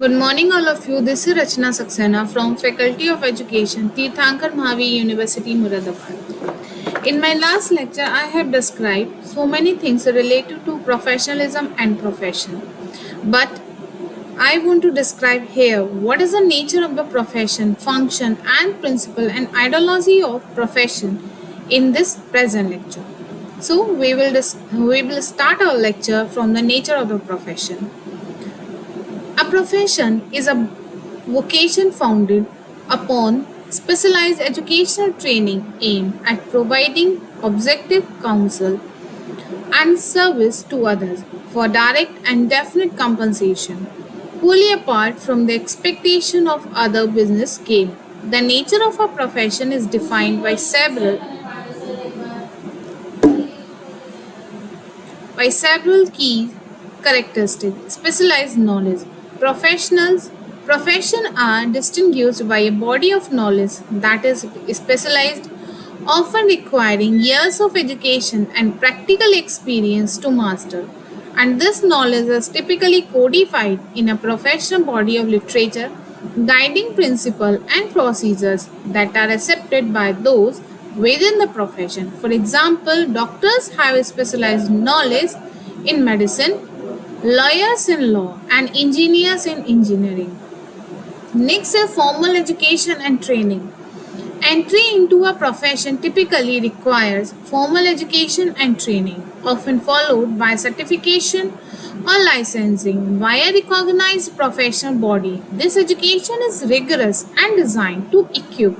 Good morning, all of you. This is Rachna Saxena from Faculty of Education, Tirthankar Mahavi University, Muradabad. In my last lecture, I have described so many things related to professionalism and profession. But I want to describe here what is the nature of the profession, function, and principle and ideology of profession in this present lecture. So we will start our lecture from the nature of the profession. A profession is a vocation founded upon specialized educational training aimed at providing objective counsel and service to others for direct and definite compensation, wholly apart from the expectation of other business gain. The nature of a profession is defined by several key characteristics. Specialized knowledge. Professionals profession are distinguished by a body of knowledge that is specialized, often requiring years of education and practical experience to master. And this knowledge is typically codified in a professional body of literature, guiding principles and procedures that are accepted by those within the profession. For example, doctors have a specialized knowledge in medicine, lawyers in law, and engineers in engineering. Next is formal education and training. Entry into a profession typically requires formal education and training, often followed by certification or licensing via recognized professional body. This education is rigorous and designed to equip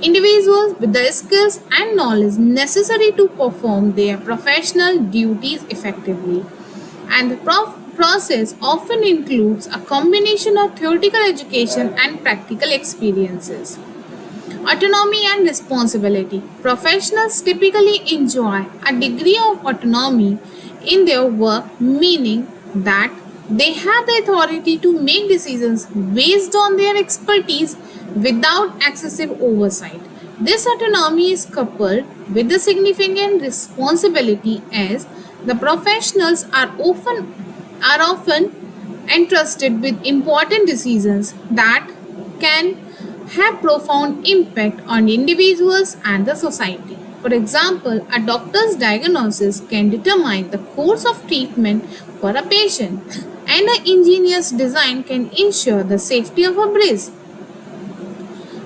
individuals with the skills and knowledge necessary to perform their professional duties effectively. And the process often includes a combination of theoretical education and practical experiences. Autonomy and responsibility. Professionals typically enjoy a degree of autonomy in their work, meaning that they have the authority to make decisions based on their expertise without excessive oversight. This autonomy is coupled with the significant responsibility as the professionals are often entrusted with important decisions that can have profound impact on individuals and the society. For example, a doctor's diagnosis can determine the course of treatment for a patient, and an engineer's design can ensure the safety of a bridge.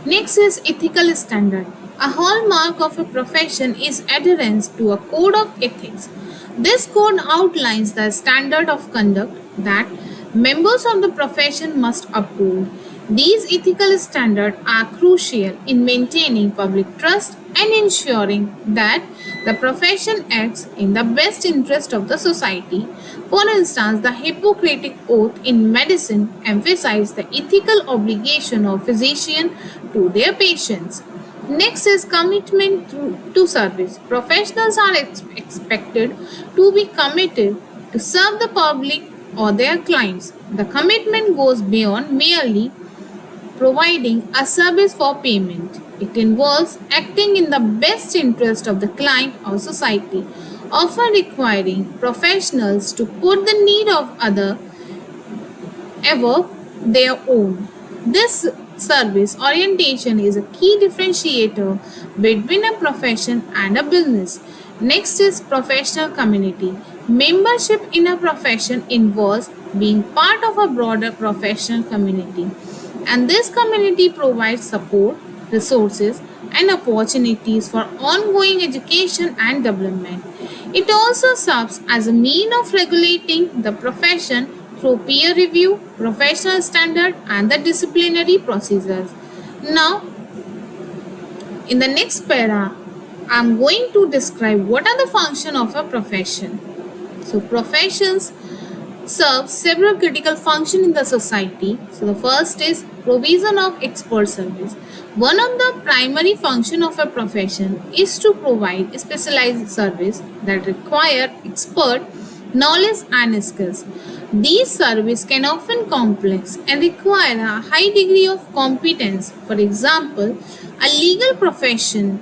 Next is ethical standard. A hallmark of a profession is adherence to a code of ethics. This code outlines the standard of conduct that members of the profession must uphold. These ethical standards are crucial in maintaining public trust and ensuring that the profession acts in the best interest of the society. For instance, the Hippocratic Oath in medicine emphasizes the ethical obligation of physicians to their patients. Next is commitment to service. Professionals are expected to be committed to serve the public or their clients. The commitment goes beyond merely providing a service for payment. It involves acting in the best interest of the client or society, often requiring professionals to put the need of others above their own. This service orientation is a key differentiator between a profession and a business. Next is professional community. Membership in a profession involves being part of a broader professional community, and this community provides support, resources, and opportunities for ongoing education and development. It also serves as a means of regulating the profession through peer review, professional standard, and the disciplinary procedures. Now, in the next para, I'm going to describe what are the functions of a profession. So, professions serve several critical functions in the society. So, the first is provision of expert service. One of the primary functions of a profession is to provide specialized service that require expert knowledge and skills. These services can often complex and require a high degree of competence. For example, a legal profession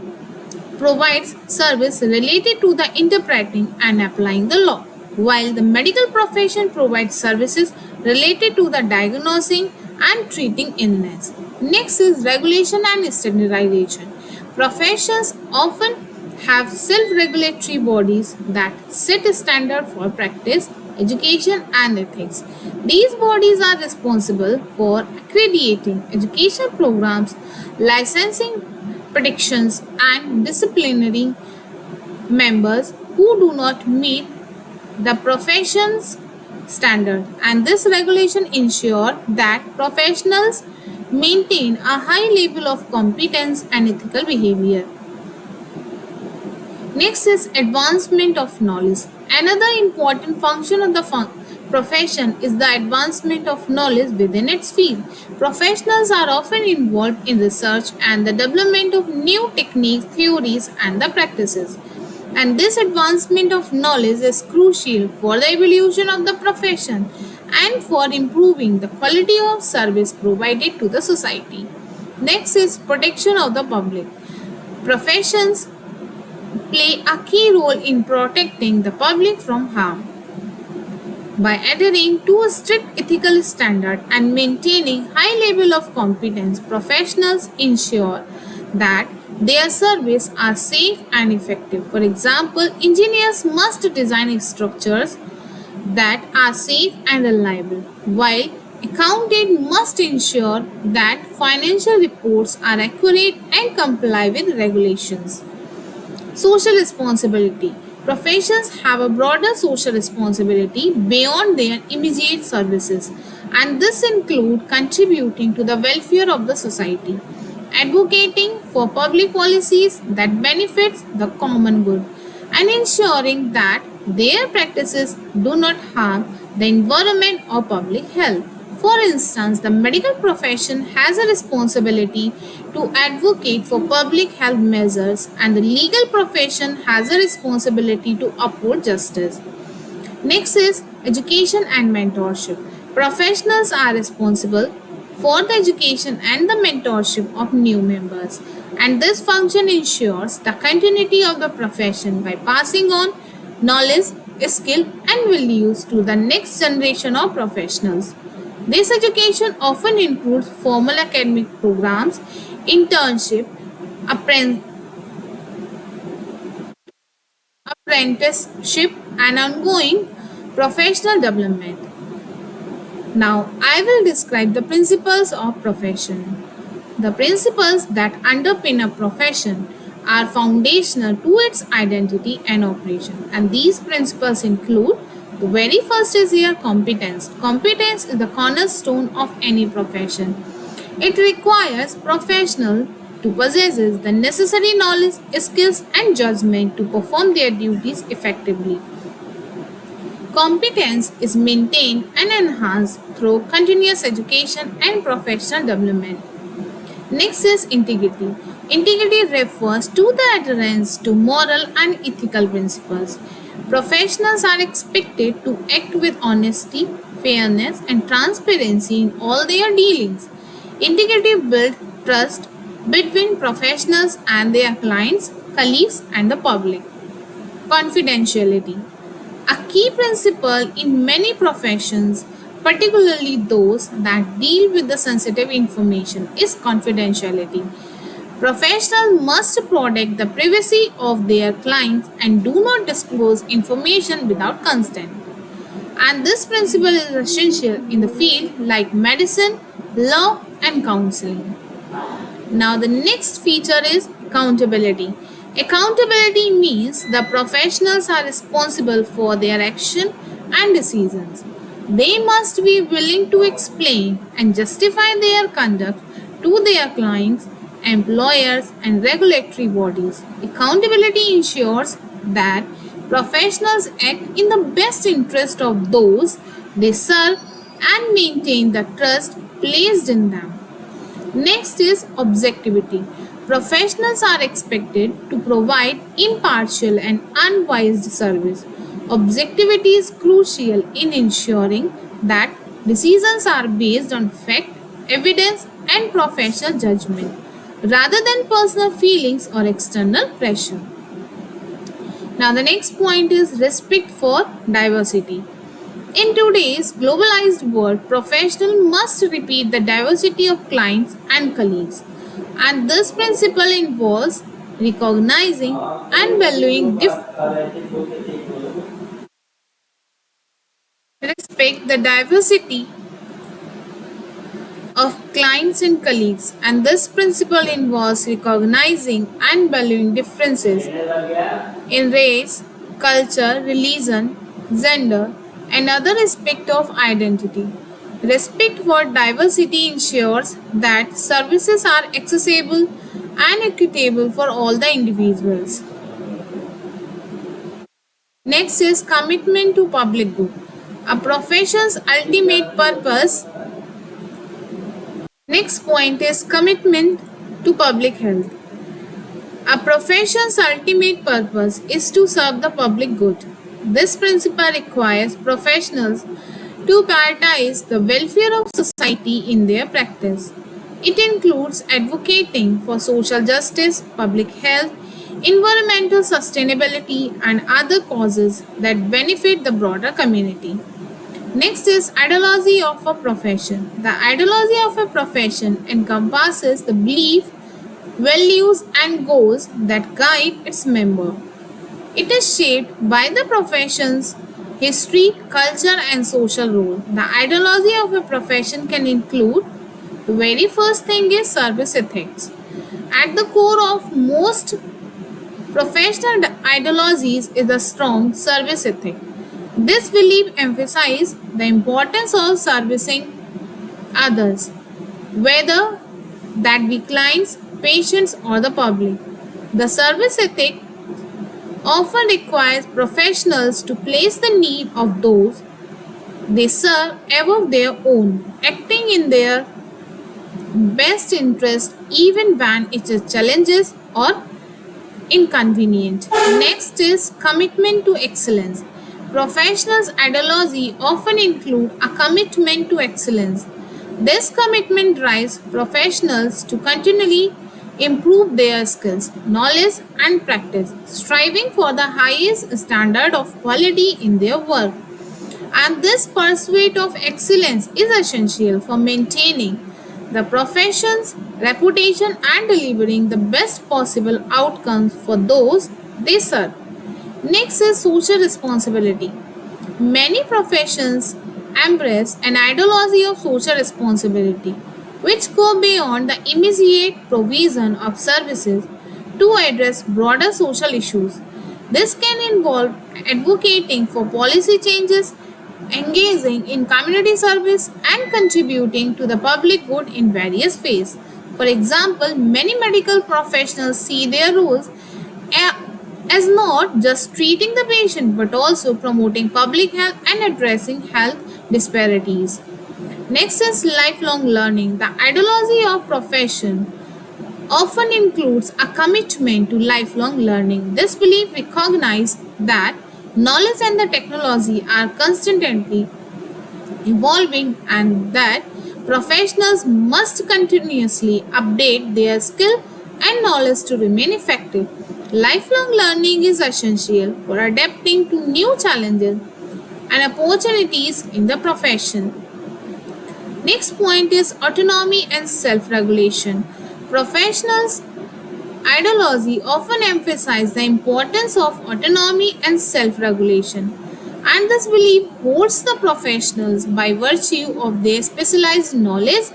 provides service related to the interpreting and applying the law, while the medical profession provides services related to the diagnosing and treating illness. Next is regulation and standardization. Professions often have self-regulatory bodies that set a standard for practice, education and ethics. These bodies are responsible for accrediting education programs, licensing predictions and disciplining members who do not meet the profession's standard, and this regulation ensure that professionals maintain a high level of competence and ethical behavior. Next is advancement of knowledge. Another important function of the profession is the advancement of knowledge within its field. Professionals are often involved in research and the development of new techniques, theories, and the practices. And this advancement of knowledge is crucial for the evolution of the profession and for improving the quality of service provided to the society. Next is protection of the public. Professions play a key role in protecting the public from harm. By adhering to a strict ethical standard and maintaining high level of competence, professionals ensure that their services are safe and effective. For example, engineers must design structures that are safe and reliable, while accountants must ensure that financial reports are accurate and comply with regulations. Social responsibility. Professions have a broader social responsibility beyond their immediate services, and this includes contributing to the welfare of the society, advocating for public policies that benefit the common good, and ensuring that their practices do not harm the environment or public health. For instance, the medical profession has a responsibility to advocate for public health measures, and the legal profession has a responsibility to uphold justice. Next is education and mentorship. Professionals are responsible for the education and the mentorship of new members, and this function ensures the continuity of the profession by passing on knowledge, skill, and values to the next generation of professionals. This education often includes formal academic programs, internship, apprenticeship, and ongoing professional development. Now, I will describe the principles of profession. The principles that underpin a profession are foundational to its identity and operation, and these principles include: the very first is here competence. Competence is the cornerstone of any profession. It requires professional to possess the necessary knowledge, skills, and judgment to perform their duties effectively. Competence is maintained and enhanced through continuous education and professional development. Next is integrity. Integrity refers to the adherence to moral and ethical principles. Professionals are expected to act with honesty, fairness, and transparency in all their dealings. Integrity builds trust between professionals and their clients, colleagues, and the public. Confidentiality. A key principle in many professions, particularly those that deal with the sensitive information, is confidentiality. Professionals must protect the privacy of their clients and do not disclose information without consent. And this principle is essential in the field like medicine, law, and counseling. Now, the next feature is accountability. Accountability means the professionals are responsible for their action and decisions. They must be willing to explain and justify their conduct to their clients, employers, and regulatory bodies. Accountability ensures that professionals act in the best interest of those they serve and maintain the trust placed in them. Next is objectivity. Professionals are expected to provide impartial and unbiased service. Objectivity is crucial in ensuring that decisions are based on fact, evidence, and professional judgment rather than personal feelings or external pressure. Now, the next point is respect for diversity. In today's globalized world, professionals must repeat the diversity of clients and colleagues. And this principle involves recognizing and valuing respect the diversity of clients and colleagues. And this principle involves recognizing and valuing differences in race, culture, religion, gender, and other aspects of identity. Respect for diversity ensures that services are accessible and equitable for all the individuals. Next is commitment to public good. A profession's ultimate purpose. Next point is commitment to public health. A profession's ultimate purpose is to serve the public good. This principle requires professionals to prioritize the welfare of society in their practice. It includes advocating for social justice, public health, environmental sustainability, and other causes that benefit the broader community. Next is ideology of a profession. The ideology of a profession encompasses the belief, values, and goals that guide its member. It is shaped by the profession's history, culture, and social role. The ideology of a profession can include the very first thing is service ethics. At the core of most professional ideologies is a strong service ethic. This belief emphasizes the importance of servicing others, whether that be clients, patients, or the public. The service ethic often requires professionals to place the need of those they serve above their own, acting in their best interest even when it is challenges or inconvenient. Next is commitment to excellence. Professionals' ideology often include a commitment to excellence. This commitment drives professionals to continually improve their skills, knowledge, and practice, striving for the highest standard of quality in their work. And this pursuit of excellence is essential for maintaining the profession's reputation and delivering the best possible outcomes for those they serve. Next is social responsibility. Many professions embrace an ideology of social responsibility, which go beyond the immediate provision of services to address broader social issues. This can involve advocating for policy changes, engaging in community service, and contributing to the public good in various ways. For example, many medical professionals see their roles as not just treating the patient but also promoting public health and addressing health disparities. Next is lifelong learning. The ideology of profession often includes a commitment to lifelong learning. This belief recognizes that knowledge and the technology are constantly evolving and that professionals must continuously update their skill and knowledge to remain effective. Lifelong learning is essential for adapting to new challenges and opportunities in the profession. Next point is autonomy and self-regulation. Professionals' ideology often emphasize the importance of autonomy and self-regulation, and this belief holds the professionals by virtue of their specialized knowledge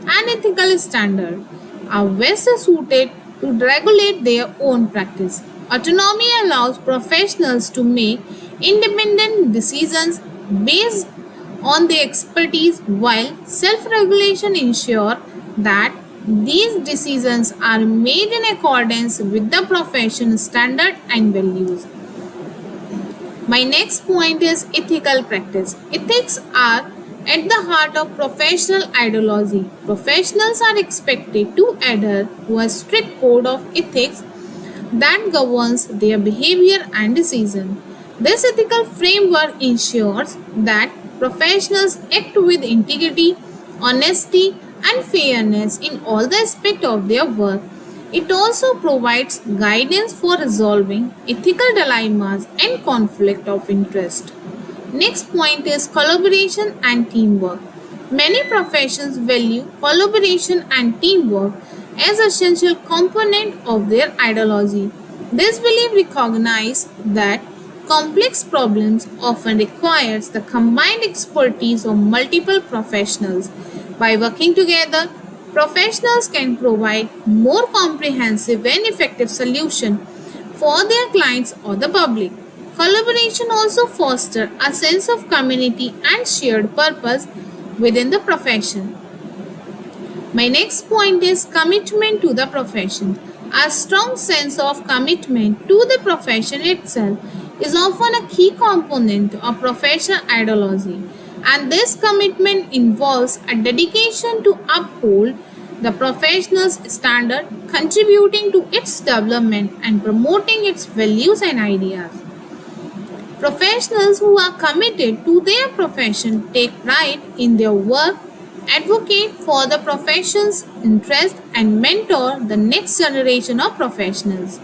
and ethical standard are best suited to regulate their own practice. Autonomy allows professionals to make independent decisions based on their expertise, while self-regulation ensures that these decisions are made in accordance with the profession's standard and values. My next point is ethical practice. Ethics are at the heart of professional ideology. Professionals are expected to adhere to a strict code of ethics that governs their behavior and decision. This ethical framework ensures that professionals act with integrity, honesty, and fairness in all the aspects of their work. It also provides guidance for resolving ethical dilemmas and conflict of interest. Next point is collaboration and teamwork. Many professions value collaboration and teamwork as essential component of their ideology. This belief recognizes that complex problems often requires the combined expertise of multiple professionals. By working together, professionals can provide more comprehensive and effective solutions for their clients or the public. Collaboration also fosters a sense of community and shared purpose within the profession. My next point is commitment to the profession. A strong sense of commitment to the profession itself is often a key component of professional ideology, and this commitment involves a dedication to uphold the professional's standard, contributing to its development and promoting its values and ideas. Professionals who are committed to their profession take pride in their work, advocate for the profession's interest, and mentor the next generation of professionals.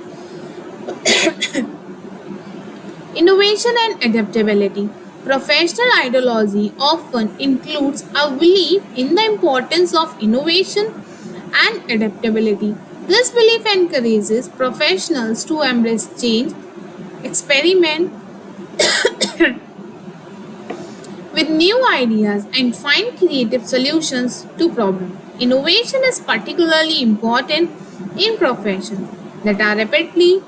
Innovation and adaptability. Professional ideology often includes a belief in the importance of innovation and adaptability. This belief encourages professionals to embrace change, experiment with new ideas and find creative solutions to problems. Innovation is particularly important in professions that are rapidly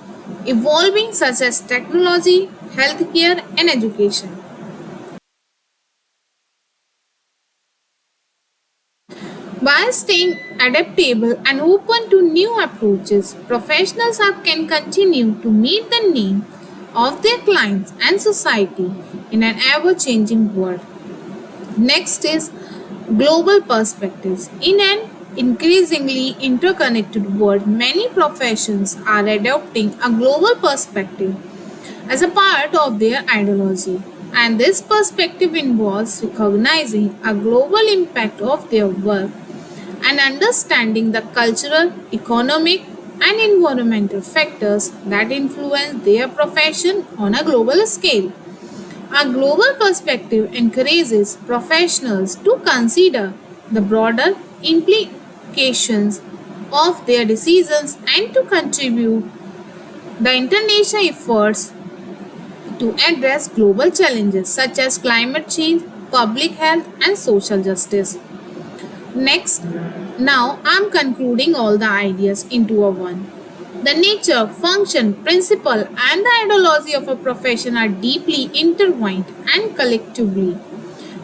evolving, such as technology, healthcare, and education. By staying adaptable and open to new approaches, can continue to meet the needs of their clients and society in an ever changing world. Next is global perspectives. In an increasingly interconnected world, many professions are adopting a global perspective as a part of their ideology. And this perspective involves recognizing a global impact of their work and understanding the cultural, economic, and environmental factors that influence their profession on a global scale. A global perspective encourages professionals to consider the broader implications of their decisions and to contribute the international efforts to address global challenges such as climate change, public health, and social justice. Next, now I'm concluding all the ideas into a one. The nature, function, principle, and the ideology of a profession are deeply intertwined and collectively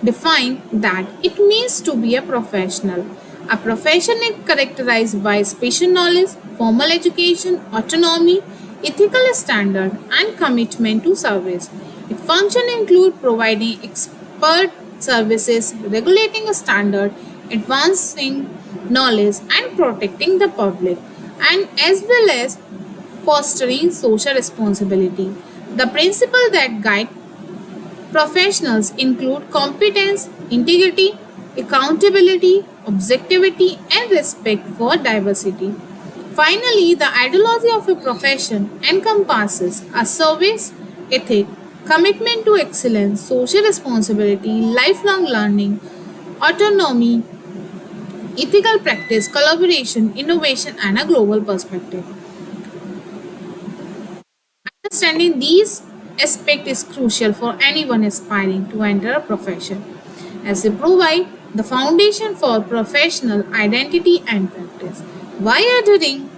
define that it means to be a professional. A profession is characterized by special knowledge, formal education, autonomy, ethical standard, and commitment to service. Its function include providing expert services, regulating a standard, advancing knowledge, and protecting the public, and as well as fostering social responsibility. The principles that guide professionals include competence, integrity, accountability, objectivity, and respect for diversity. Finally, the ideology of a profession encompasses a service ethic, commitment to excellence, social responsibility, lifelong learning, autonomy, ethical practice, collaboration, innovation, and a global perspective. Understanding these aspects is crucial for anyone aspiring to enter a profession, as they provide the foundation for professional identity and practice. By adhering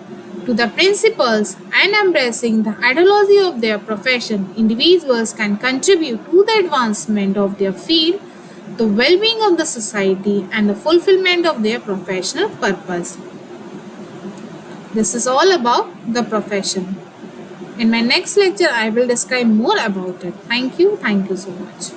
to the principles and embracing the ideology of their profession, individuals can contribute to the advancement of their field, the well being of the society, and the fulfillment of their professional purpose. This is all about the profession. In my next lecture, I will describe more about it. Thank you. Thank you so much.